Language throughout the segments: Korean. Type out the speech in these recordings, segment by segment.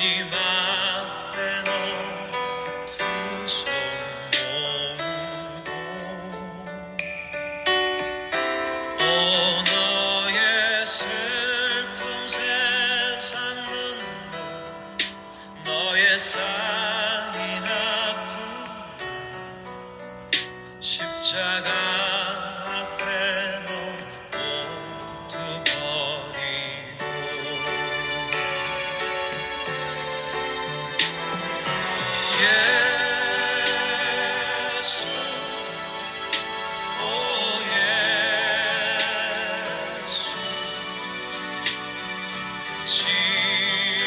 앞에 두 손 모으고 오 너의 슬픔 세상 눈물 너의 쌓인 아픔 십자가 앞에 모두 버리고 예수 오 예수 지금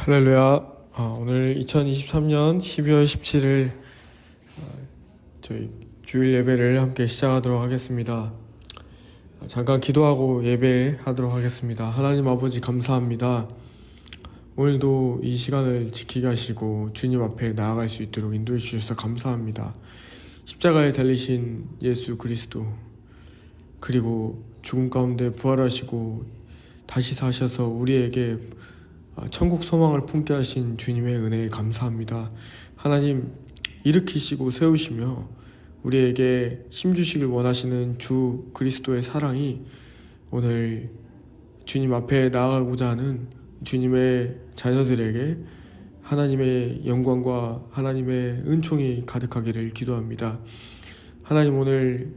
할렐루야. 오늘 2023년 12월 17일 저희 주일 예배를 함께 시작하도록 하겠습니다. 잠깐 기도하고 예배하도록 하겠습니다. 하나님 아버지 감사합니다. 오늘도 이 시간을 지키게 하시고 주님 앞에 나아갈 수 있도록 인도해 주셔서 감사합니다. 십자가에 달리신 예수 그리스도, 그리고 죽음 가운데 부활하시고 다시 사셔서 우리에게 천국 소망을 품게 하신 주님의 은혜에 감사합니다. 하나님, 일으키시고 세우시며 우리에게 힘주시길 원하시는 주 그리스도의 사랑이 오늘 주님 앞에 나아가고자 하는 주님의 자녀들에게 하나님의 영광과 하나님의 은총이 가득하기를 기도합니다. 하나님, 오늘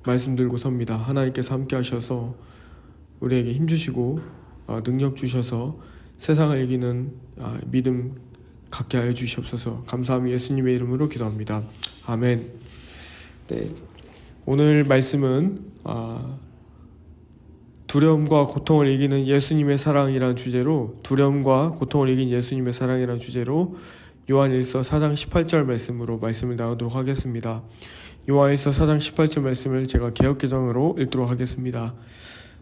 말씀 들고 섭니다. 하나님께서 함께 하셔서 우리에게 힘주시고 능력 주셔서 세상을 이기는 믿음 갖게 하여 주시옵소서. 감사함이 예수님의 이름으로 기도합니다. 아멘. 네, 오늘 말씀은 두려움과 고통을 이기는 예수님의 사랑이라는 주제로, 두려움과 고통을 이긴 예수님의 사랑이라는 주제로 요한일서 4장 18절 말씀으로 말씀을 나누도록 하겠습니다. 요한일서 4장 18절 말씀을 제가 개역개정으로 읽도록 하겠습니다.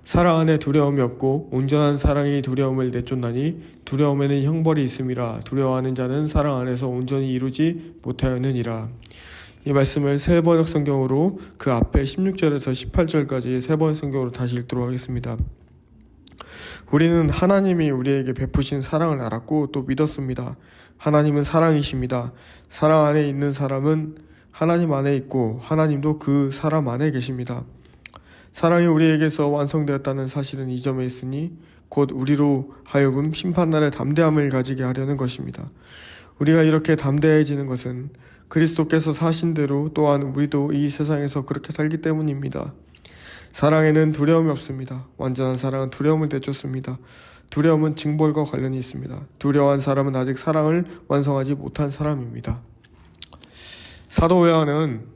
사랑 안에 두려움이 없고 온전한 사랑이 두려움을 내쫓나니 두려움에는 형벌이 있음이라. 두려워하는 자는 사랑 안에서 온전히 이루지 못하였느니라. 이 말씀을 세번역 성경으로 그 앞에 16절에서 18절까지 세번역 성경으로 다시 읽도록 하겠습니다. 우리는 하나님이 우리에게 베푸신 사랑을 알았고 또 믿었습니다. 하나님은 사랑이십니다. 사랑 안에 있는 사람은 하나님 안에 있고 하나님도 그 사람 안에 계십니다. 사랑이 우리에게서 완성되었다는 사실은 이 점에 있으니 곧 우리로 하여금 심판날의 담대함을 가지게 하려는 것입니다. 우리가 이렇게 담대해지는 것은 그리스도께서 사신 대로 또한 우리도 이 세상에서 그렇게 살기 때문입니다. 사랑에는 두려움이 없습니다. 완전한 사랑은 두려움을 내쫓습니다. 두려움은 징벌과 관련이 있습니다. 두려워한 사람은 아직 사랑을 완성하지 못한 사람입니다. 사도 요한은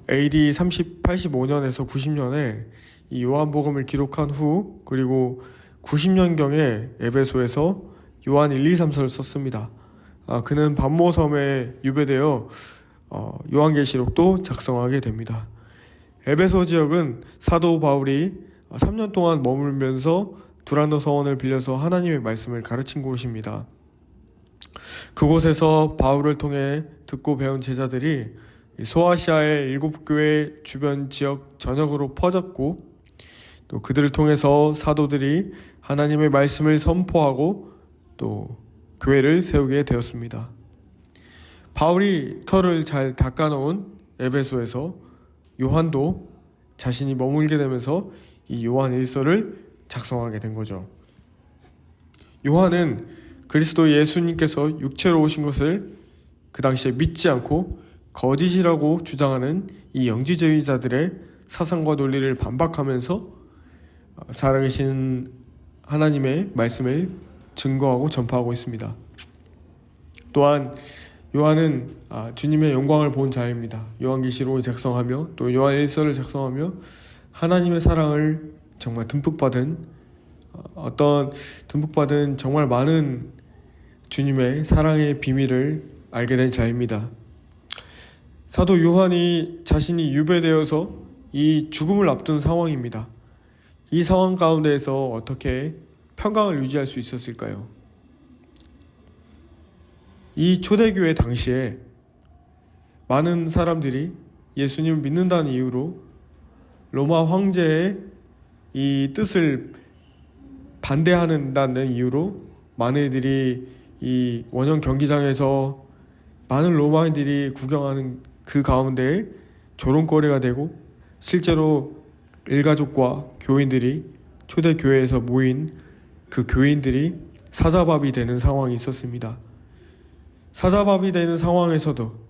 AD 85년에서 90년에 이 요한복음을 기록한 후, 그리고 90년경에 에베소에서 요한 1, 2, 3서를 썼습니다. 그는 반모섬에 유배되어 요한계시록도 작성하게 됩니다. 에베소 지역은 사도 바울이 3년 동안 머물면서 두란노 서원을 빌려서 하나님의 말씀을 가르친 곳입니다. 그곳에서 바울을 통해 듣고 배운 제자들이 소아시아의 7교회 주변 지역 전역으로 퍼졌고, 또 그들을 통해서 사도들이 하나님의 말씀을 선포하고 또 교회를 세우게 되었습니다. 바울이 털을 잘 닦아놓은 에베소에서 요한도 자신이 머물게 되면서 이 요한 1서를 작성하게 된 거죠. 요한은 그리스도 예수님께서 육체로 오신 것을 그 당시에 믿지 않고 거짓이라고 주장하는 이 영지주의자들의 사상과 논리를 반박하면서 살아계신 하나님의 말씀을 증거하고 전파하고 있습니다. 또한 요한은 주님의 영광을 본 자입니다. 요한계시록을 작성하며 또 요한 1서를 작성하며 하나님의 사랑을 정말 듬뿍 받은 정말 많은 주님의 사랑의 비밀을 알게 된 자입니다. 사도 요한이 자신이 유배되어서 이 죽음을 앞둔 상황입니다. 이 상황 가운데에서 어떻게 평강을 유지할 수 있었을까요? 이 초대교회 당시에 많은 사람들이 예수님을 믿는다는 이유로 로마 황제의 이 뜻을 반대한다는 이유로 많은 이들이 이 원형 경기장에서 많은 로마인들이 구경하는 그 가운데에 조롱거리가 되고 실제로 일가족과 교인들이 초대교회에서 모인 그 교인들이 사자밥이 되는 상황이 있었습니다. 사자밥이 되는 상황에서도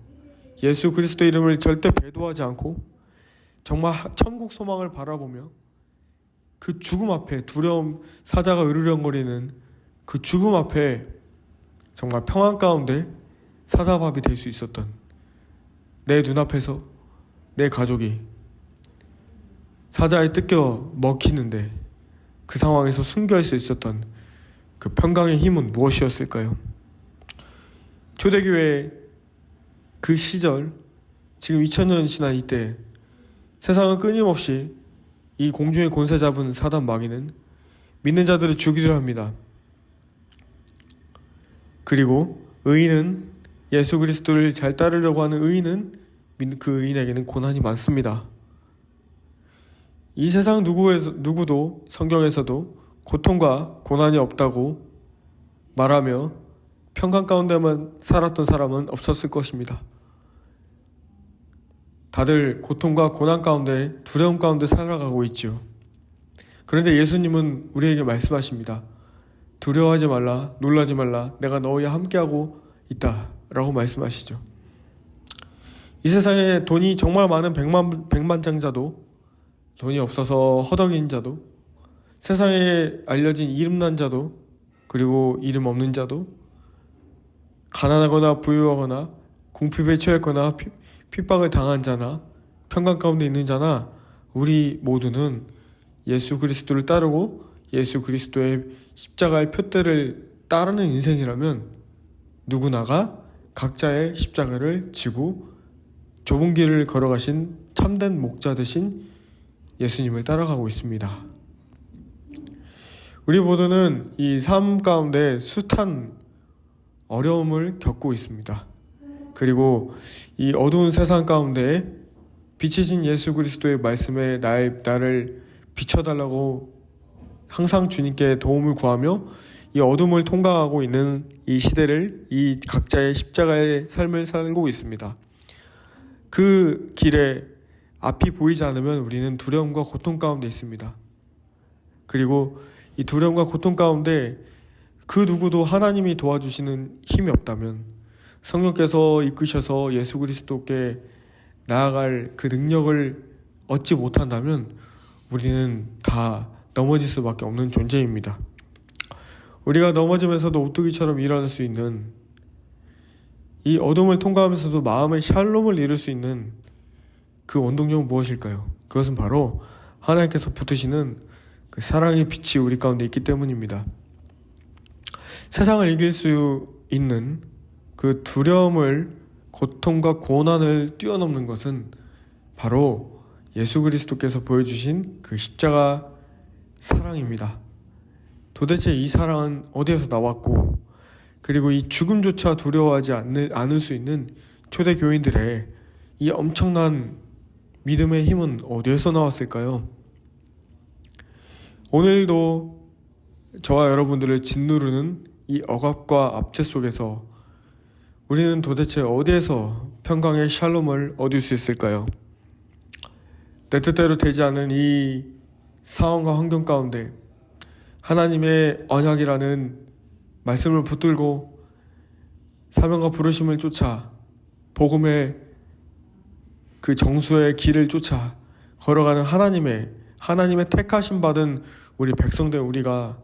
예수 그리스도 이름을 절대 배도하지 않고 정말 천국 소망을 바라보며 그 죽음 앞에 두려움 사자가 으르렁거리는 그 죽음 앞에 정말 평안 가운데 사자밥이 될 수 있었던 내 눈앞에서 내 가족이 사자에 뜯겨 먹히는데 그 상황에서 순교할 수 있었던 그 평강의 힘은 무엇이었을까요? 초대교회 그 시절 지금 2000년 지난 이때 세상은 끊임없이 이 공중의 권세 잡은 사단 마귀는 믿는 자들을 죽이려 합니다. 그리고 의인은 예수 그리스도를 잘 따르려고 하는 의인은 그 의인에게는 고난이 많습니다. 이 세상 누구도 성경에서도 고통과 고난이 없다고 말하며 평강 가운데만 살았던 사람은 없었을 것입니다. 다들 고통과 고난 가운데 두려움 가운데 살아가고 있지요. 그런데 예수님은 우리에게 말씀하십니다. 두려워하지 말라, 놀라지 말라, 내가 너희와 함께하고 있다 라고 말씀하시죠. 이 세상에 돈이 정말 많은 백만장자도 돈이 없어서 허덕인 자도 세상에 알려진 이름난 자도 그리고 이름 없는 자도 가난하거나 부유하거나 궁핍에 처했거나 핍박을 당한 자나 평강 가운데 있는 자나 우리 모두는 예수 그리스도를 따르고 예수 그리스도의 십자가의 표대를 따르는 인생이라면 누구나가 각자의 십자가를 지고 좁은 길을 걸어가신 참된 목자 되신 예수님을 따라가고 있습니다. 우리 모두는 이 삶 가운데 숱한 어려움을 겪고 있습니다. 그리고 이 어두운 세상 가운데 빛이신 예수 그리스도의 말씀에 나를 비춰달라고 항상 주님께 도움을 구하며 이 어둠을 통과하고 있는 이 시대를 이 각자의 십자가의 삶을 살고 있습니다. 그 길에 앞이 보이지 않으면 우리는 두려움과 고통 가운데 있습니다. 그리고 이 두려움과 고통 가운데 그 누구도 하나님이 도와주시는 힘이 없다면 성령께서 이끄셔서 예수 그리스도께 나아갈 그 능력을 얻지 못한다면 우리는 다 넘어질 수밖에 없는 존재입니다. 우리가 넘어지면서도 오뚜기처럼 일어날 수 있는 이 어둠을 통과하면서도 마음의 샬롬을 이룰 수 있는 그 원동력은 무엇일까요? 그것은 바로 하나님께서 붙으시는 그 사랑의 빛이 우리 가운데 있기 때문입니다. 세상을 이길 수 있는 그 두려움을 고통과 고난을 뛰어넘는 것은 바로 예수 그리스도께서 보여주신 그 십자가 사랑입니다. 도대체 이 사랑은 어디에서 나왔고 그리고 이 죽음조차 두려워하지 않을 수 있는 초대 교인들의 이 엄청난 믿음의 힘은 어디에서 나왔을까요? 오늘도 저와 여러분들을 짓누르는 이 억압과 압제 속에서 우리는 도대체 어디에서 평강의 샬롬을 얻을 수 있을까요? 내 뜻대로 되지 않은 이 상황과 환경 가운데 하나님의 언약이라는 말씀을 붙들고 사명과 부르심을 쫓아 복음의 그 정수의 길을 쫓아 걸어가는 하나님의 택하심 받은 우리 백성된 우리가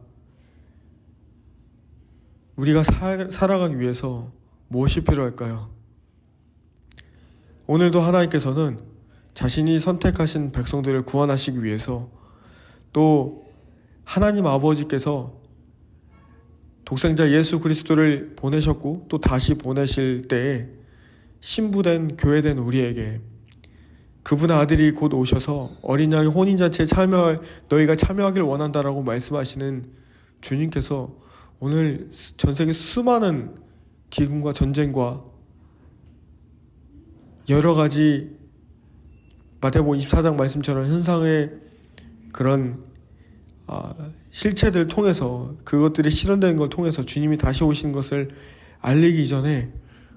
살아가기 위해서 무엇이 필요할까요? 오늘도 하나님께서는 자신이 선택하신 백성들을 구원하시기 위해서 또 하나님 아버지께서 독생자 예수 그리스도를 보내셨고 또 다시 보내실 때에 신부된 교회된 우리에게 그분의 아들이 곧 오셔서 어린 양의 혼인잔치에 너희가 참여하길 원한다라고 말씀하시는 주님께서 오늘 전 세계 수많은 기근과 전쟁과 여러 가지 마태복음 24장 말씀처럼 현상의 그런 실체들을 통해서 그것들이 실현되는 걸 통해서 주님이 다시 오시는 것을 알리기 전에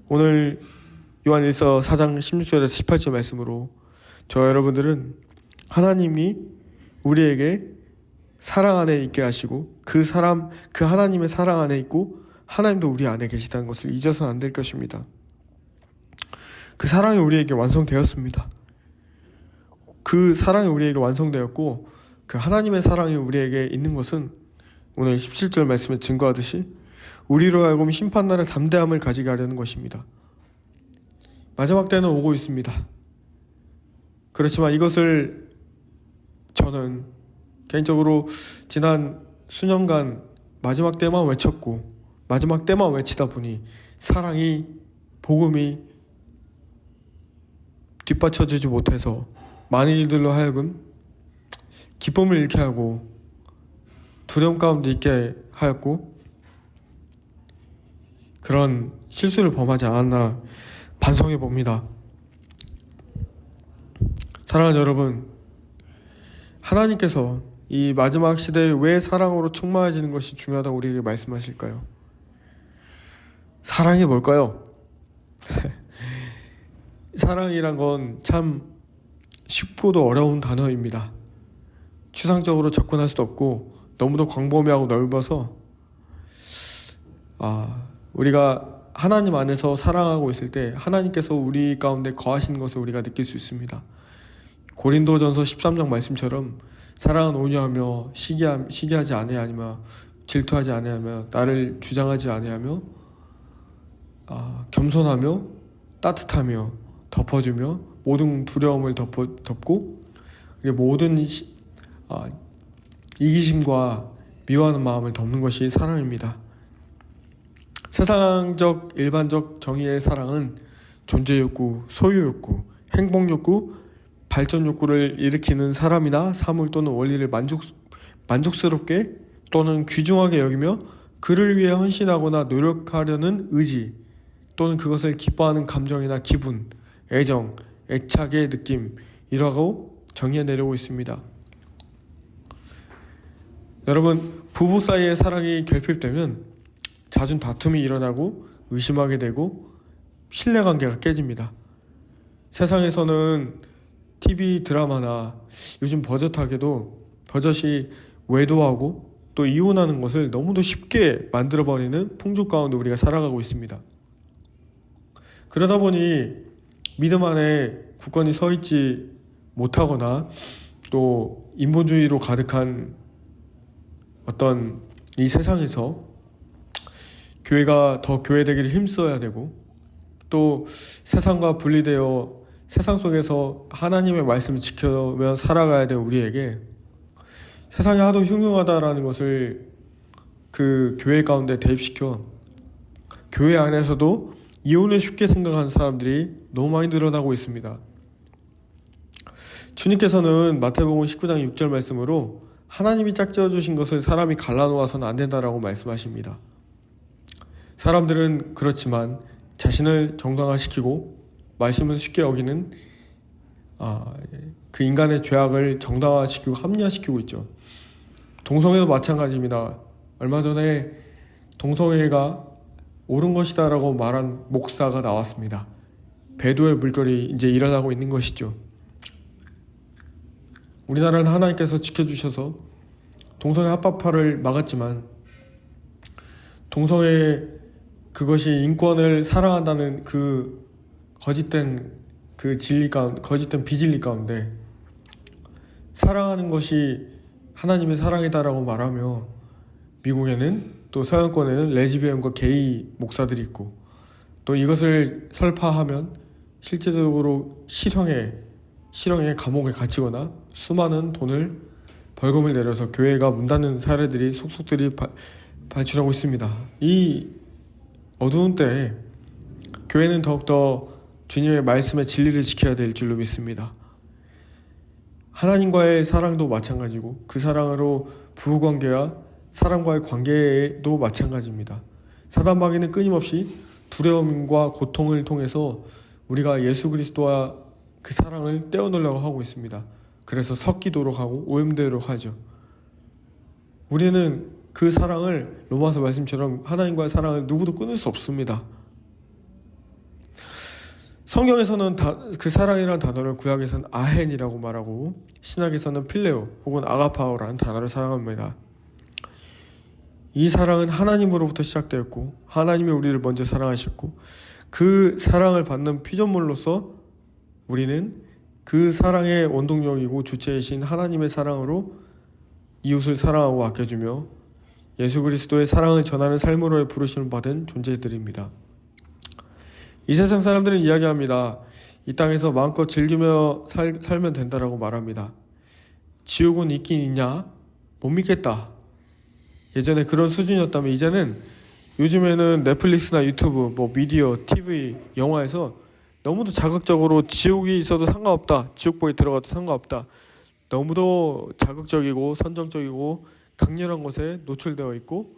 오늘 요한일서 4장 16절에서 18절 말씀으로 저 여러분들은 하나님이 우리에게 사랑 안에 있게 하시고 그 하나님의 사랑 안에 있고 하나님도 우리 안에 계시다는 것을 잊어서는 안 될 것입니다. 그 사랑이 우리에게 완성되었습니다. 그 사랑이 우리에게 완성되었고 그 하나님의 사랑이 우리에게 있는 것은 오늘 17절 말씀에 증거하듯이 우리로 하여금 심판날의 담대함을 가지게 하려는 것입니다. 마지막 때는 오고 있습니다. 그렇지만 이것을 저는 개인적으로 지난 수년간 마지막 때만 외쳤고 마지막 때만 외치다 보니 복음이 뒷받쳐지지 못해서 많은 이들로 하여금 기쁨을 잃게 하고 두려움 가운데 있게 하였고 그런 실수를 범하지 않았나 반성해 봅니다. 사랑하는 여러분, 하나님께서 이 마지막 시대에 왜 사랑으로 충만해지는 것이 중요하다고 우리에게 말씀하실까요? 사랑이 뭘까요? 사랑이란 건 참 쉽고도 어려운 단어입니다. 추상적으로 접근할 수도 없고 너무도 광범위하고 넓어서 우리가 하나님 안에서 사랑하고 있을 때 하나님께서 우리 가운데 거하시는 것을 우리가 느낄 수 있습니다. 고린도전서 13장 말씀처럼 사랑은 온유하며 시기하지 아니하며 질투하지 아니하며 나를 주장하지 아니하며 겸손하며 따뜻하며 덮어주며 모든 두려움을 덮고 모든 이기심과 미워하는 마음을 덮는 것이 사랑입니다. 세상적 일반적 정의의 사랑은 존재욕구, 소유욕구, 행복욕구, 발전욕구를 일으키는 사람이나 사물 또는 원리를 만족스럽게 또는 귀중하게 여기며 그를 위해 헌신하거나 노력하려는 의지 또는 그것을 기뻐하는 감정이나 기분, 애정, 애착의 느낌이라고 정의해내려고 있습니다. 여러분, 부부 사이의 사랑이 결핍되면 잦은 다툼이 일어나고 의심하게 되고 신뢰관계가 깨집니다. 세상에서는 TV 드라마나 요즘 버젓이 외도하고 또 이혼하는 것을 너무도 쉽게 만들어버리는 풍조 가운데 우리가 살아가고 있습니다. 그러다 보니 믿음 안에 굳건히 서 있지 못하거나 또 인본주의로 가득한 어떤 이 세상에서 교회가 더 교회되기를 힘써야 되고 또 세상과 분리되어 세상 속에서 하나님의 말씀을 지켜며 살아가야 될 우리에게 세상이 하도 흉흉하다라는 것을 그 교회 가운데 대입시켜 교회 안에서도 이혼을 쉽게 생각하는 사람들이 너무 많이 늘어나고 있습니다. 주님께서는 마태복음 19장 6절 말씀으로 하나님이 짝지어 주신 것을 사람이 갈라놓아서는 안 된다라고 말씀하십니다. 사람들은 그렇지만 자신을 정당화시키고 말씀을 쉽게 여기는 그 인간의 죄악을 정당화시키고 합리화시키고 있죠. 동성애도 마찬가지입니다. 얼마 전에 동성애가 옳은 것이다라고 말한 목사가 나왔습니다. 배도의 물결이 이제 일어나고 있는 것이죠. 우리나라는 하나님께서 지켜주셔서 동성애 합법화를 막았지만 동성애 그것이 인권을 사랑한다는 그 거짓된 그 진리 가운데, 거짓된 비진리 가운데 사랑하는 것이 하나님의 사랑이다라고 말하며 미국에는 또 서양권에는 레즈비언과 게이 목사들이 있고 또 이것을 설파하면 실제적으로 실형에 감옥에 갇히거나 수많은 돈을 벌금을 내려서 교회가 문 닫는 사례들이 속속들이 발출하고 있습니다. 이 어두운 때에 교회는 더욱더 주님의 말씀의 진리를 지켜야 될 줄로 믿습니다. 하나님과의 사랑도 마찬가지고 그 사랑으로 부부관계와 사람과의 관계도 마찬가지입니다. 사단마귀는 끊임없이 두려움과 고통을 통해서 우리가 예수 그리스도와 그 사랑을 떼어놓으려고 하고 있습니다. 그래서 섞이도록 하고 오염되도록 하죠. 우리는 그 사랑을 로마서 말씀처럼 하나님과의 사랑을 누구도 끊을 수 없습니다. 성경에서는 그 사랑이라는 단어를 구약에서는 아헨이라고 말하고 신약에서는 필레오 혹은 아가파오라는 단어를 사용합니다. 이 사랑은 하나님으로부터 시작되었고 하나님이 우리를 먼저 사랑하셨고 그 사랑을 받는 피조물로서 우리는 그 사랑의 원동력이고 주체이신 하나님의 사랑으로 이웃을 사랑하고 아껴주며 예수 그리스도의 사랑을 전하는 삶으로의 부르심을 받은 존재들입니다. 이 세상 사람들은 이야기합니다. 이 땅에서 마음껏 즐기며 살면 된다라고 말합니다. 지옥은 있긴 있냐? 못 믿겠다. 예전에 그런 수준이었다면 이제는 요즘에는 넷플릭스나 유튜브, 미디어, TV, 영화에서 너무도 자극적으로 지옥이 있어도 상관없다. 지옥보에 들어가도 상관없다. 너무도 자극적이고 선정적이고 강렬한 것에 노출되어 있고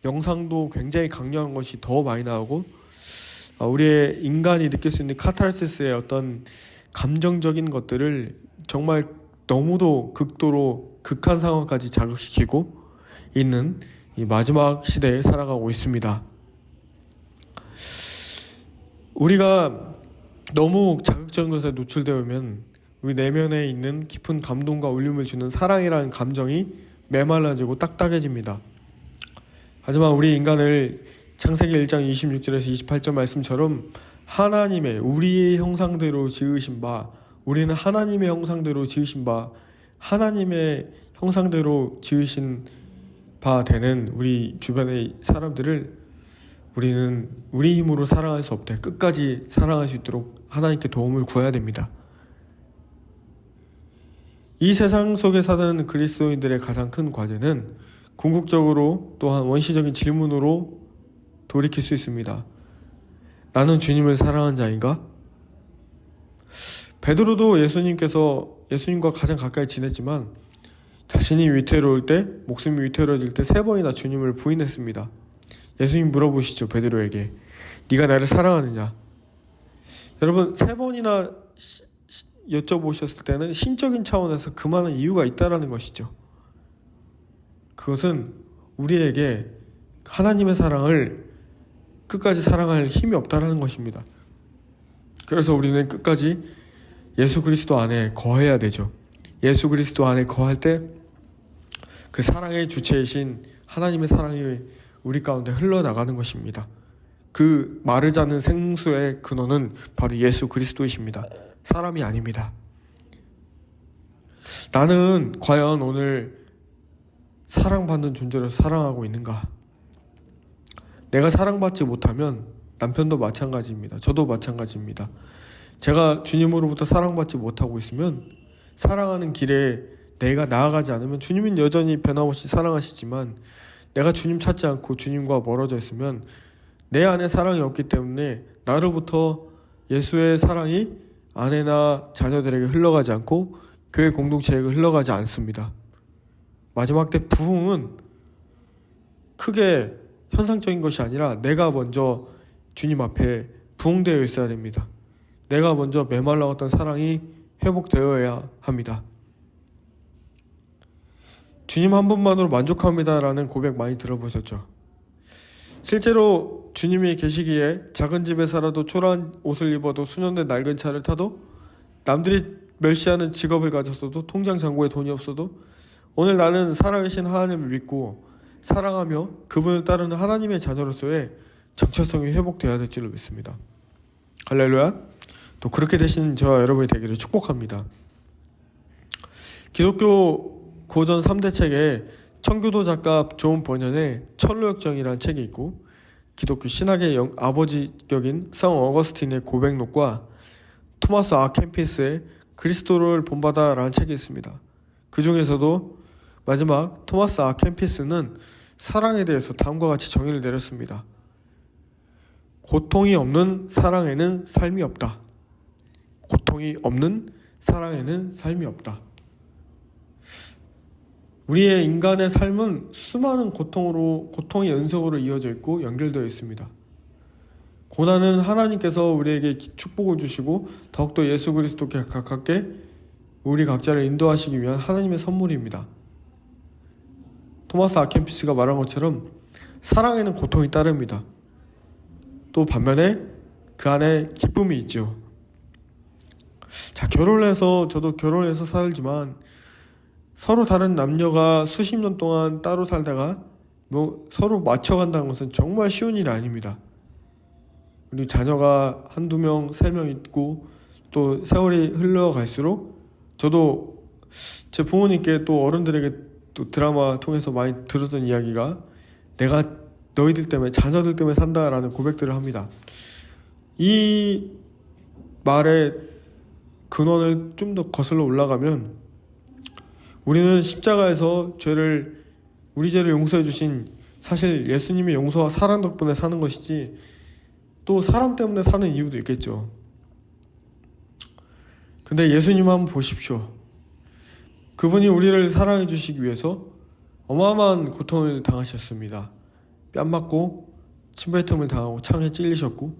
영상도 굉장히 강렬한 것이 더 많이 나오고 우리의 인간이 느낄 수 있는 카타르시스의 어떤 감정적인 것들을 정말 너무도 극도로 극한 상황까지 자극시키고 있는 이 마지막 시대에 살아가고 있습니다. 우리가 너무 자극적인 것에 노출되면 우리 내면에 있는 깊은 감동과 울림을 주는 사랑이라는 감정이 메말라지고 딱딱해집니다. 하지만 우리 인간을 창세기 1장 26절에서 28절 말씀처럼 하나님의 우리의 형상대로 지으신 바 우리는 하나님의 형상대로 지으신 바 하나님의 형상대로 지으신 바 되는 우리 주변의 사람들을 우리는 우리 힘으로 사랑할 수 없대. 끝까지 사랑할 수 있도록 하나님께 도움을 구해야 됩니다. 이 세상 속에 사는 그리스도인들의 가장 큰 과제는 궁극적으로 또한 원시적인 질문으로 돌이킬 수 있습니다. 나는 주님을 사랑한 자인가? 베드로도 예수님과 가장 가까이 지냈지만 자신이 위태로울 때, 목숨이 위태로워질 때 3번이나 주님을 부인했습니다. 예수님 물어보시죠. 베드로에게 네가 나를 사랑하느냐? 여러분 3번이나 여쭤보셨을 때는 신적인 차원에서 그만한 이유가 있다라는 것이죠. 그것은 우리에게 하나님의 사랑을 끝까지 사랑할 힘이 없다라는 것입니다. 그래서 우리는 끝까지 예수 그리스도 안에 거해야 되죠. 예수 그리스도 안에 거할 때 그 사랑의 주체이신 하나님의 사랑이 우리 가운데 흘러나가는 것입니다. 그 마르지 않는 생수의 근원은 바로 예수 그리스도이십니다. 사람이 아닙니다. 나는 과연 오늘 사랑받는 존재로 사랑하고 있는가? 내가 사랑받지 못하면 남편도 마찬가지입니다. 저도 마찬가지입니다. 제가 주님으로부터 사랑받지 못하고 있으면 사랑하는 길에 내가 나아가지 않으면 주님은 여전히 변함없이 사랑하시지만 내가 주님 찾지 않고 주님과 멀어져 있으면 내 안에 사랑이 없기 때문에 나로부터 예수의 사랑이 아내나 자녀들에게 흘러가지 않고 교회 공동체에게 흘러가지 않습니다. 마지막 때 부흥은 크게 현상적인 것이 아니라 내가 먼저 주님 앞에 부흥되어 있어야 됩니다. 내가 먼저 메말라왔던 사랑이 회복되어야 합니다. 주님 한 분만으로 만족합니다라는 고백 많이 들어보셨죠? 실제로 주님이 계시기에 작은 집에 살아도 초라한 옷을 입어도 수년된 낡은 차를 타도 남들이 멸시하는 직업을 가졌어도 통장 잔고에 돈이 없어도 오늘 나는 살아계신 하나님을 믿고 사랑하며 그분을 따르는 하나님의 자녀로서의 정체성이 회복되어야 될 줄로 믿습니다. 할렐루야. 또 그렇게 되신 저와 여러분이 되기를 축복합니다. 기독교 고전 3대 책에 청교도 작가 존 버년의 천로역정이라는 책이 있고 기독교 신학의 아버지격인 성 어거스틴의 고백록과 토마스 아 캠피스의 그리스도를 본받아라는 책이 있습니다. 그 중에서도 마지막 토마스 아 캠피스는 사랑에 대해서 다음과 같이 정의를 내렸습니다. 고통이 없는 사랑에는 삶이 없다. 고통이 없는 사랑에는 삶이 없다. 우리의 인간의 삶은 수많은 고통의 연속으로 이어져 있고 연결되어 있습니다. 고난은 하나님께서 우리에게 축복을 주시고 더욱더 예수 그리스도께 가깝게 우리 각자를 인도하시기 위한 하나님의 선물입니다. 토마스 아켄피스가 말한 것처럼 사랑에는 고통이 따릅니다. 또 반면에 그 안에 기쁨이 있죠. 자, 저도 결혼해서 살지만 서로 다른 남녀가 수십 년 동안 따로 살다가 서로 맞춰간다는 것은 정말 쉬운 일이 아닙니다. 그리고 자녀가 한두 명, 세 명 있고 또 세월이 흘러갈수록 저도 제 부모님께 또 어른들에게 또 드라마 통해서 많이 들었던 이야기가 내가 너희들 때문에 자녀들 때문에 산다라는 고백들을 합니다. 이 말의 근원을 좀 더 거슬러 올라가면 우리는 십자가에서 우리 죄를 용서해 주신 사실 예수님의 용서와 사랑 덕분에 사는 것이지 또 사람 때문에 사는 이유도 있겠죠. 근데 예수님 한번 보십시오. 그분이 우리를 사랑해 주시기 위해서 어마어마한 고통을 당하셨습니다. 뺨 맞고 침뱉음을 당하고 창에 찔리셨고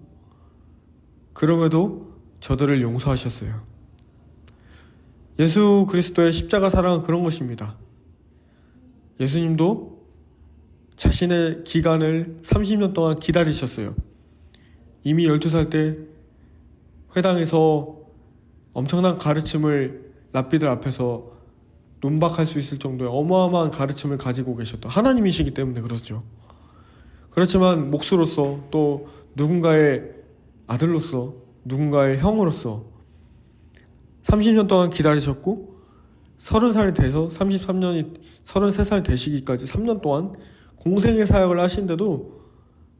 그럼에도 저들을 용서하셨어요. 예수 그리스도의 십자가 사랑은 그런 것입니다. 예수님도 자신의 기간을 30년 동안 기다리셨어요. 이미 12살 때 회당에서 엄청난 가르침을 랍비들 앞에서 논박할 수 있을 정도의 어마어마한 가르침을 가지고 계셨던 하나님이시기 때문에 그렇죠. 그렇지만 목수로서 또 누군가의 아들로서 누군가의 형으로서 30년 동안 기다리셨고 30살이 돼서 33살 되시기까지 3년 동안 공생의 사역을 하신데도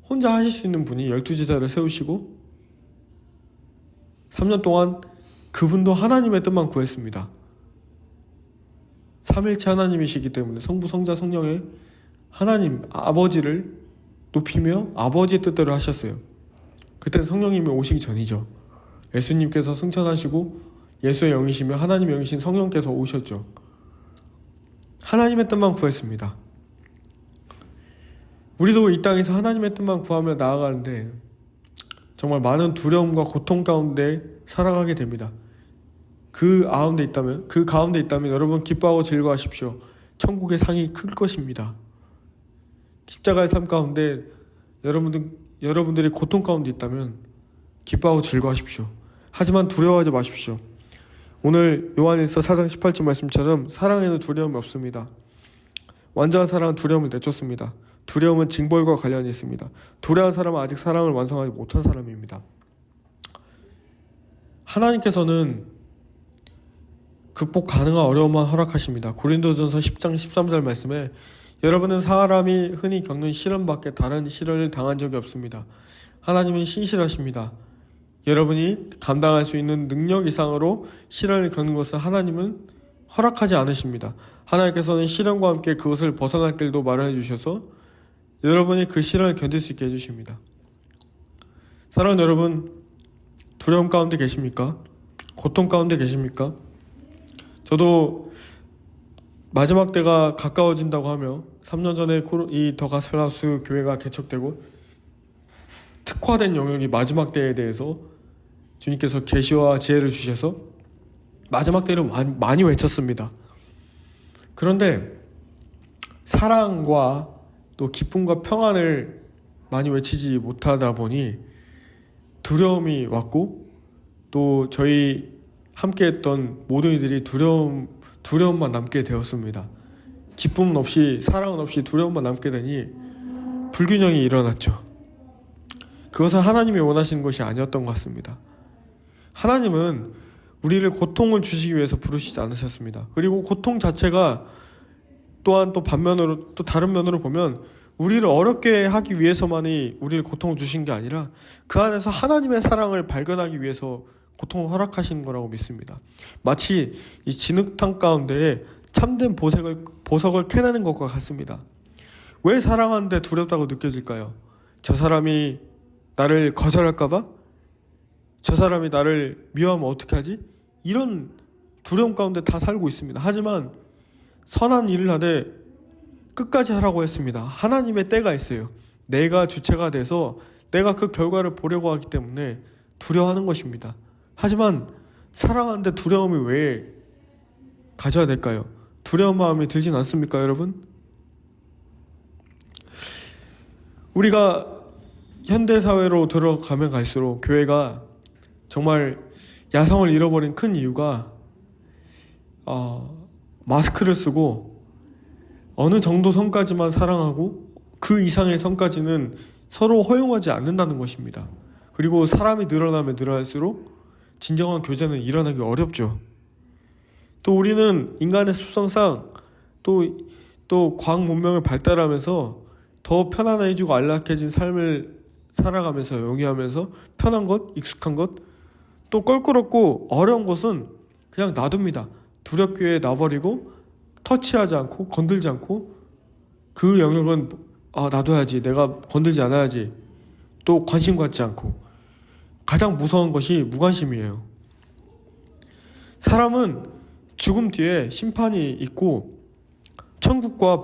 혼자 하실 수 있는 분이 12제자를 세우시고 3년 동안 그분도 하나님의 뜻만 구했습니다. 삼일체 하나님이시기 때문에 성부, 성자, 성령의 하나님, 아버지를 높이며 아버지의 뜻대로 하셨어요. 그때는 성령님이 오시기 전이죠. 예수님께서 승천하시고 예수의 영이시며 하나님의 영이신 성령께서 오셨죠. 하나님의 뜻만 구했습니다. 우리도 이 땅에서 하나님의 뜻만 구하며 나아가는데 정말 많은 두려움과 고통 가운데 살아가게 됩니다. 그 가운데 있다면 여러분 기뻐하고 즐거워하십시오. 천국의 상이 클 것입니다. 십자가의 삶 가운데 여러분들이 고통 가운데 있다면 기뻐하고 즐거워하십시오. 하지만 두려워하지 마십시오. 오늘 요한일서 4장 18절 말씀처럼 사랑에는 두려움이 없습니다. 완전한 사랑은 두려움을 내쫓습니다. 두려움은 징벌과 관련이 있습니다. 두려운 사람은 아직 사랑을 완성하지 못한 사람입니다. 하나님께서는 극복 가능한 어려움만 허락하십니다. 고린도전서 10장 13절 말씀에 여러분은 사람이 흔히 겪는 시련 밖에 다른 시련을 당한 적이 없습니다. 하나님은 신실하십니다. 여러분이 감당할 수 있는 능력 이상으로 시련을 겪는 것을 하나님은 허락하지 않으십니다. 하나님께서는 시련과 함께 그것을 벗어날 길도 마련해 주셔서 여러분이 그 시련을 견딜 수 있게 해주십니다. 사랑하는 여러분, 두려움 가운데 계십니까? 고통 가운데 계십니까? 저도 마지막 때가 가까워진다고 하며 3년 전에 이 더 가슬라우스 교회가 개척되고 특화된 영역이 마지막 때에 대해서 주님께서 계시와 지혜를 주셔서 마지막 때를 많이 외쳤습니다. 그런데 사랑과 또 기쁨과 평안을 많이 외치지 못하다 보니 두려움이 왔고, 또 저희 함께했던 모든 이들이 두려움만 남게 되었습니다. 기쁨은 없이, 사랑은 없이 두려움만 남게 되니 불균형이 일어났죠. 그것은 하나님이 원하시는 것이 아니었던 것 같습니다. 하나님은 우리를 고통을 주시기 위해서 부르시지 않으셨습니다. 그리고 고통 자체가 또한 또 반면으로, 또 다른 면으로 보면 우리를 어렵게 하기 위해서만이 우리를 고통을 주신 게 아니라 그 안에서 하나님의 사랑을 발견하기 위해서 고통을 허락하시는 거라고 믿습니다. 마치 이 진흙탕 가운데에 참된 보석을 캐내는 것과 같습니다. 왜 사랑하는데 두렵다고 느껴질까요? 저 사람이 나를 거절할까봐? 저 사람이 나를 미워하면 어떻게 하지? 이런 두려움 가운데 다 살고 있습니다. 하지만 선한 일을 하되 끝까지 하라고 했습니다. 하나님의 때가 있어요. 내가 주체가 돼서 내가 그 결과를 보려고 하기 때문에 두려워하는 것입니다. 하지만 사랑하는데 두려움이 왜 가져야 될까요? 두려운 마음이 들진 않습니까, 여러분? 우리가 현대사회로 들어가면 갈수록 교회가 정말 야성을 잃어버린 큰 이유가 마스크를 쓰고 어느 정도 선까지만 사랑하고 그 이상의 선까지는 서로 허용하지 않는다는 것입니다. 그리고 사람이 늘어나면 늘어날수록 진정한 교제는 일어나기 어렵죠. 또 우리는 인간의 습성상 또 과학 문명을 발달하면서 더 편안해지고 안락해진 삶을 살아가면서 영위하면서 편한 것, 익숙한 것, 또 껄끄럽고 어려운 것은 그냥 놔둡니다. 두렵게 놔버리고 터치하지 않고 건들지 않고 그 영역은 놔둬야지, 내가 건들지 않아야지, 또 관심 갖지 않고. 가장 무서운 것이 무관심이에요. 사람은 죽음 뒤에 심판이 있고 천국과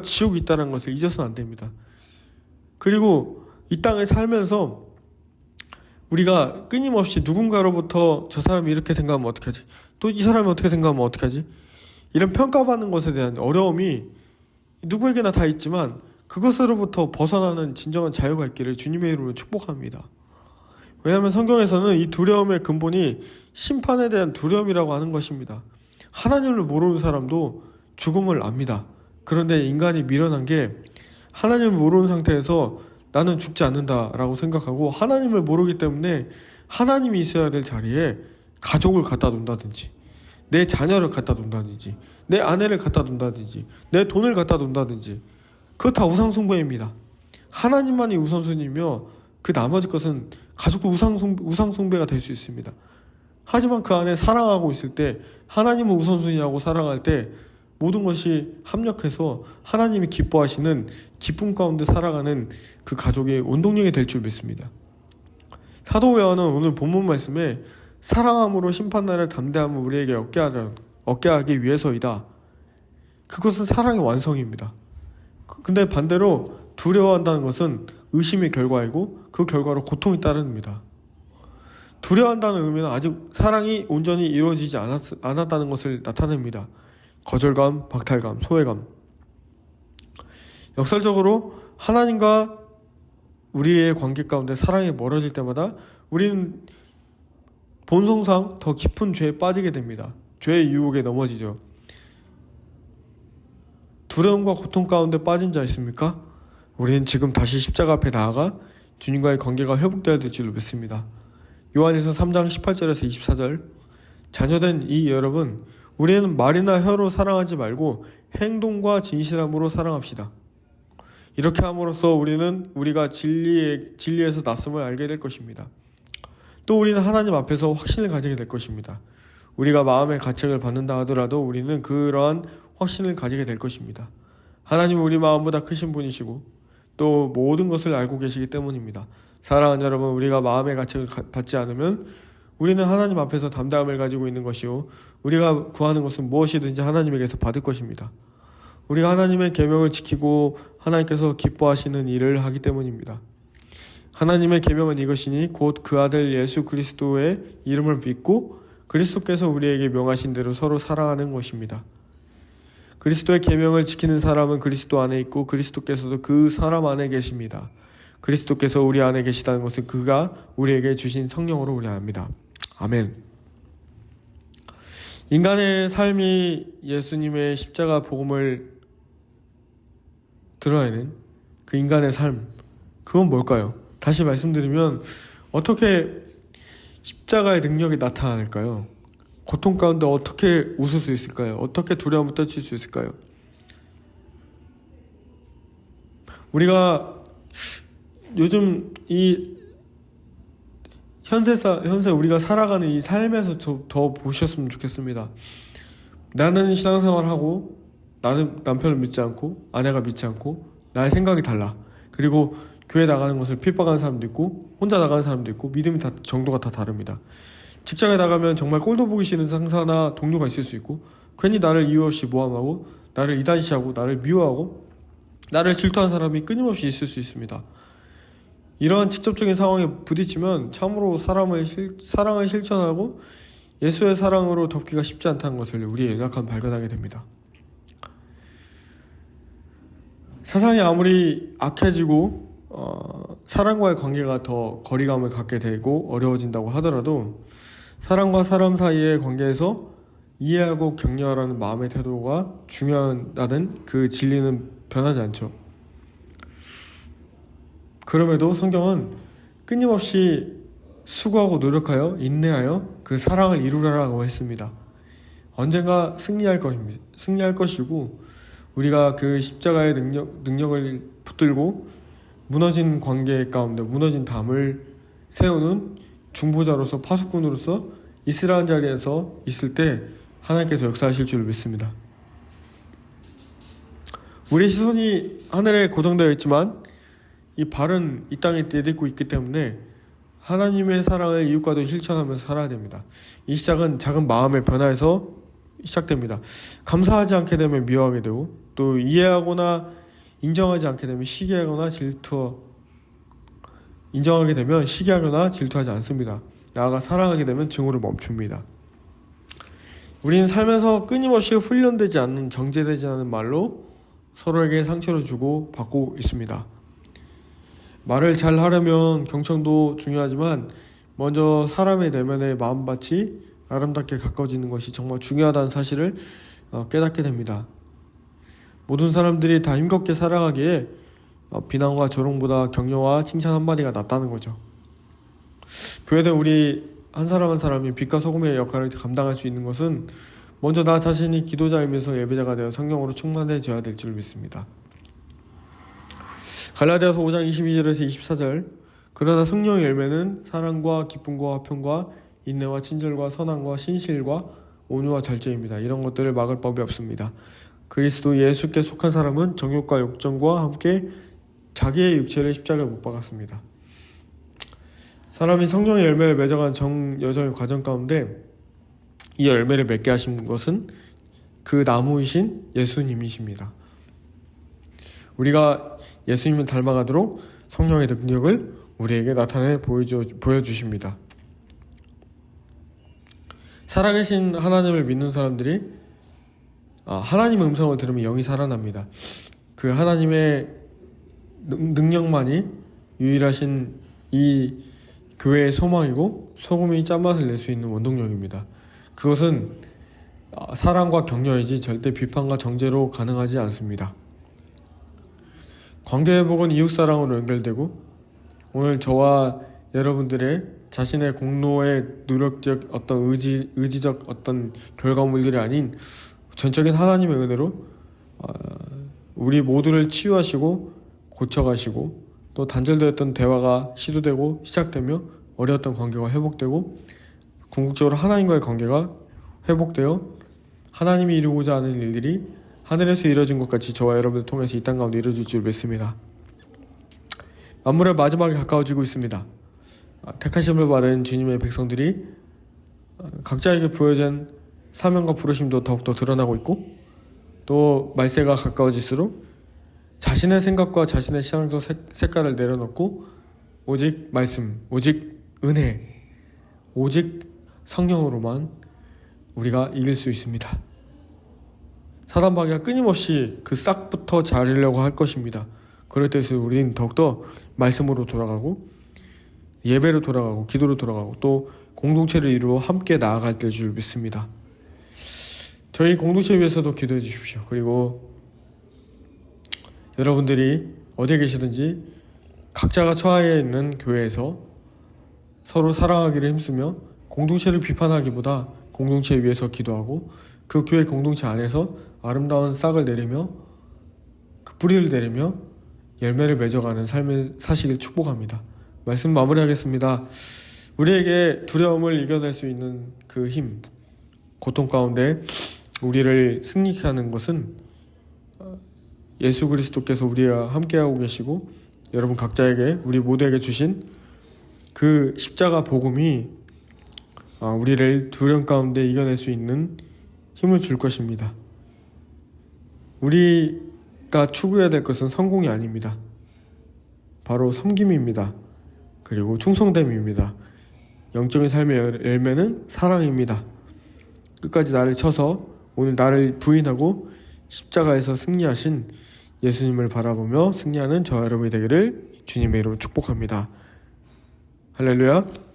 지옥이 있다는 것을 잊어서는 안 됩니다. 그리고 이 땅에 살면서 우리가 끊임없이 누군가로부터 저 사람이 이렇게 생각하면 어떡하지? 또 이 사람이 어떻게 생각하면 어떡하지? 이런 평가받는 것에 대한 어려움이 누구에게나 다 있지만 그것으로부터 벗어나는 진정한 자유가 있기를 주님의 이름으로 축복합니다. 왜냐하면 성경에서는 이 두려움의 근본이 심판에 대한 두려움이라고 하는 것입니다. 하나님을 모르는 사람도 죽음을 압니다. 그런데 인간이 미련한 게 하나님을 모르는 상태에서 나는 죽지 않는다라고 생각하고 하나님을 모르기 때문에 하나님이 있어야 될 자리에 가족을 갖다 놓는다든지 내 자녀를 갖다 놓는다든지 내 아내를 갖다 놓는다든지 내 돈을 갖다 놓는다든지 그거 다 우상숭배입니다. 하나님만이 우선순위며 그 나머지 것은 가족도 우상숭배가 될 수 있습니다. 하지만 그 안에 사랑하고 있을 때 하나님을 우선순위하고 사랑할 때 모든 것이 합력해서 하나님이 기뻐하시는 기쁨 가운데 살아가는 그 가족의 원동력이 될 줄 믿습니다. 사도 요한은 오늘 본문 말씀에 사랑함으로 심판날을 담대함을 우리에게 얻게 하기 위해서이다. 그것은 사랑의 완성입니다. 근데 반대로 두려워한다는 것은 의심의 결과이고 그 결과로 고통이 따릅니다. 두려워한다는 의미는 아직 사랑이 온전히 이루어지지 않았다는 것을 나타냅니다. 거절감, 박탈감, 소외감. 역설적으로 하나님과 우리의 관계 가운데 사랑이 멀어질 때마다 우리는 본성상 더 깊은 죄에 빠지게 됩니다. 죄의 유혹에 넘어지죠. 두려움과 고통 가운데 빠진 자 있습니까? 우리는 지금 다시 십자가 앞에 나아가 주님과의 관계가 회복되어야 될 줄로 믿습니다. 요한일서 3장 18절에서 24절. 자녀된 이 여러분, 우리는 말이나 혀로 사랑하지 말고 행동과 진실함으로 사랑합시다. 이렇게 함으로써 우리가 진리에서 낯섦을 알게 될 것입니다. 또 우리는 하나님 앞에서 확신을 가지게 될 것입니다. 우리가 마음의 가책을 받는다 하더라도 우리는 그러한 확신을 가지게 될 것입니다. 하나님은 우리 마음보다 크신 분이시고 또 모든 것을 알고 계시기 때문입니다. 사랑하는 여러분, 우리가 마음의 가책을 받지 않으면 우리는 하나님 앞에서 담대함을 가지고 있는 것이요 우리가 구하는 것은 무엇이든지 하나님에게서 받을 것입니다. 우리가 하나님의 계명을 지키고 하나님께서 기뻐하시는 일을 하기 때문입니다. 하나님의 계명은 이것이니 곧 그 아들 예수 그리스도의 이름을 믿고 그리스도께서 우리에게 명하신 대로 서로 사랑하는 것입니다. 그리스도의 계명을 지키는 사람은 그리스도 안에 있고 그리스도께서도 그 사람 안에 계십니다. 그리스도께서 우리 안에 계시다는 것은 그가 우리에게 주신 성령으로 우리 압니다. 아멘. 인간의 삶이 예수님의 십자가 복음을 드러내는 그 인간의 삶, 그건 뭘까요? 다시 말씀드리면 어떻게 십자가의 능력이 나타날까요? 고통 가운데 어떻게 웃을 수 있을까요? 어떻게 두려움을 떨칠 수 있을까요? 우리가 요즘 이 현세 우리가 살아가는 이 삶에서 더 보셨으면 좋겠습니다. 나는 신앙생활하고 나는 남편을 믿지 않고 아내가 믿지 않고 나의 생각이 달라. 그리고 교회 나가는 것을 핍박하는 사람도 있고 혼자 나가는 사람도 있고 믿음이 정도가 다 다릅니다. 직장에 나가면 정말 꼴도 보기 싫은 상사나 동료가 있을 수 있고 괜히 나를 이유 없이 모함하고 나를 이단시하고 나를 미워하고 나를 질투하는 사람이 끊임없이 있을 수 있습니다. 이러한 직접적인 상황에 부딪히면 참으로 사랑을 실천하고 예수의 사랑으로 덮기가 쉽지 않다는 것을 우리의 연약함 발견하게 됩니다. 세상이 아무리 악해지고 사람과의 관계가 더 거리감을 갖게 되고 어려워진다고 하더라도 사람과 사람 사이의 관계에서 이해하고 격려하라는 마음의 태도가 중요하다는 그 진리는 변하지 않죠. 그럼에도 성경은 끊임없이 수고하고 노력하여 인내하여 그 사랑을 이루라고 했습니다. 언젠가 승리할 것이고 우리가 그 십자가의 능력을 붙들고 무너진 관계 가운데 무너진 담을 세우는 중보자로서 파수꾼으로서 이스라엘 자리에서 있을 때 하나님께서 역사하실 줄 믿습니다. 우리의 시선이 하늘에 고정되어 있지만 이 발은 이 땅에 내딛고 있기 때문에 하나님의 사랑을 이웃과도 실천하면서 살아야 됩니다. 이 시작은 작은 마음의 변화에서 시작됩니다. 감사하지 않게 되면 미워하게 되고 또 이해하거나 인정하지 않게 되면 인정하게 되면 시기하거나 질투하지 않습니다. 나아가 사랑하게 되면 증오를 멈춥니다. 우리는 삶에서 끊임없이 훈련되지 않는 정제되지 않은 말로 서로에게 상처를 주고 받고 있습니다. 말을 잘 하려면 경청도 중요하지만 먼저 사람의 내면의 마음밭이 아름답게 가까워지는 것이 정말 중요하다는 사실을 깨닫게 됩니다. 모든 사람들이 다 힘겹게 살아가기에 비난과 조롱보다 격려와 칭찬 한마디가 낫다는 거죠. 교회는 우리 한 사람 한 사람이 빛과 소금의 역할을 감당할 수 있는 것은 먼저 나 자신이 기도자이면서 예배자가 되어 성령으로 충만해져야 될 줄 믿습니다. 갈라디아서 5장 22절에서 24절 그러나 성령의 열매는 사랑과 기쁨과 화평과 인내와 친절과 선함과 신실과 온유와 절제입니다. 이런 것들을 막을 법이 없습니다. 그리스도 예수께 속한 사람은 정욕과 욕정과 함께 자기의 육체를 십자가에 못 박았습니다. 사람이 성령의 열매를 맺어가는 여정의 과정 가운데 이 열매를 맺게 하신 것은 그 나무이신 예수님이십니다. 우리가 예수님을 닮아가도록 성령의 능력을 우리에게 나타내 보여주십니다. 살아계신 하나님을 믿는 사람들이 하나님의 음성을 들으면 영이 살아납니다. 그 하나님의 능력만이 유일하신 이 교회의 소망이고 소금이 짠맛을 낼 수 있는 원동력입니다. 그것은 사랑과 격려이지 절대 비판과 정죄로 가능하지 않습니다. 관계회복은 이웃사랑으로 연결되고 오늘 저와 여러분들의 자신의 공로의 노력적 어떤 의지적 어떤 결과물들이 아닌 전적인 하나님의 은혜로 우리 모두를 치유하시고 고쳐가시고 또 단절되었던 대화가 시도되고 시작되며 어려웠던 관계가 회복되고 궁극적으로 하나님과의 관계가 회복되어 하나님이 이루고자 하는 일들이 하늘에서 이루어진 것 같이 저와 여러분을 통해서 이 땅 가운데 이루어질 줄 믿습니다. 만물의 마지막에 가까워지고 있습니다. 택하심을 받은 주님의 백성들이 각자에게 부여진 사명과 부르심도 더욱더 드러나고 있고 또 말세가 가까워질수록 자신의 생각과 자신의 신앙적 색깔을 내려놓고 오직 말씀, 오직 은혜, 오직 성령으로만 우리가 이길 수 있습니다. 사단 마귀가 끊임없이 그 싹부터 자르려고 할 것입니다. 그럴 때일수록 우리는 더욱더 말씀으로 돌아가고 예배로 돌아가고 기도로 돌아가고 또 공동체를 이루어 함께 나아갈 때일 줄 믿습니다. 저희 공동체 위해서도 기도해 주십시오. 그리고 여러분들이 어디에 계시든지 각자가 처하에 있는 교회에서 서로 사랑하기를 힘쓰며 공동체를 비판하기보다 공동체 위해서 기도하고 그 교회 공동체 안에서 아름다운 싹을 내리며 그 뿌리를 내리며 열매를 맺어가는 삶을 사시길 축복합니다. 말씀 마무리하겠습니다. 우리에게 두려움을 이겨낼 수 있는 그 힘, 고통 가운데 우리를 승리케 하는 것은 예수 그리스도께서 우리와 함께하고 계시고 여러분 각자에게 우리 모두에게 주신 그 십자가 복음이 우리를 두려움 가운데 이겨낼 수 있는 힘을 줄 것입니다. 우리가 추구해야 될 것은 성공이 아닙니다. 바로 섬김입니다. 그리고 충성됨입니다. 영적인 삶의 열매는 사랑입니다. 끝까지 나를 쳐서 오늘 나를 부인하고 십자가에서 승리하신 예수님을 바라보며 승리하는 저와 여러분이 되기를 주님의 이름으로 축복합니다. 할렐루야.